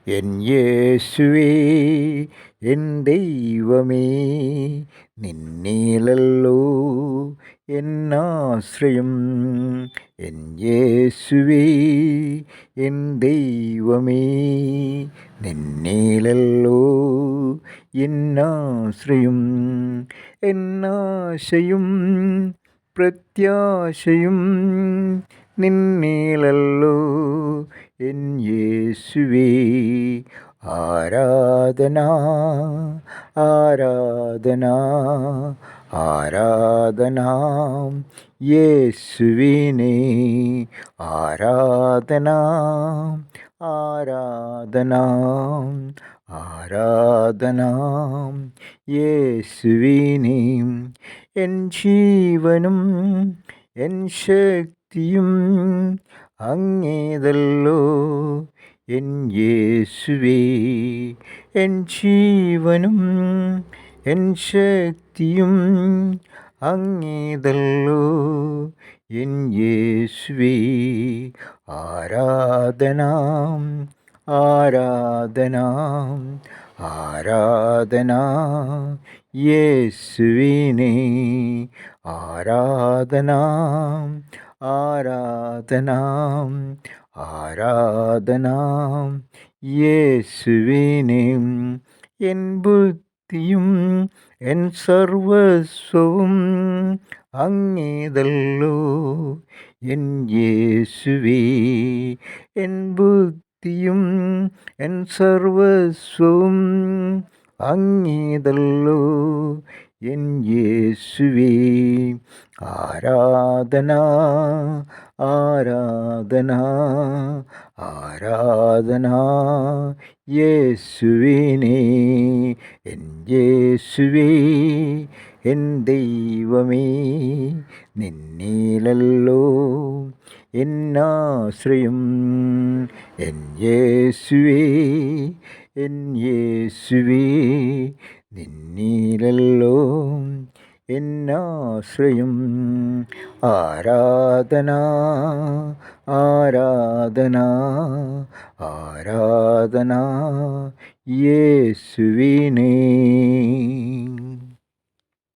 N യേശുവേ N ദൈവമേ, നിന്നിലല്ലോ എന്നാശ്രയം. N യേശുവേ എൻ ദൈവമേ, നിന്നിലല്ലോ എന്നാശ്രയം. എന്നാശയും പ്രത്യാശയും നിന്നിലല്ലോ എൻ യേശുവേ. ആരാധന ആരാധന ആരാധന യേശുവിനെ. ആരാധന ആരാധന ആരാധന യേശുവിനെ. എൻ ജീവനും എൻ ശക്തിയും അങ്ങേതല്ലോ എൻ യേശുവേ. എൻ ജീവനും എൻ ശക്തിയും അങ്ങേതല്ലോ എൻ യേശുവേ. ആരാധന ആരാധന ആരാധന യേശുവിനെ. ആരാധന ആരാധന ആരാധന യേശുവിനെ. എൻ ബുദ്ധിയും എൻ സർവസ്വവും അങ്ങേതല്ലോ എൻ യേശുവേ. എൻ ബുദ്ധിയും എൻ സർവസ്വവും അങ്ങേതല്ലോ എൻ യേശുവേ. ആരാധന ആരാധന ആരാധന യേശുവിനെ. എൻ യേശുവേ എൻ ദൈവമേ, നിന്നിലല്ലോ എന്നാശ്രയം. എൻ യേശുവേ എൻ യേശുവേ, നിന്നിലല്ലോ എന്നാശ്രയം. ആരാധന ആരാധന ആരാധന യേശുവിനെ.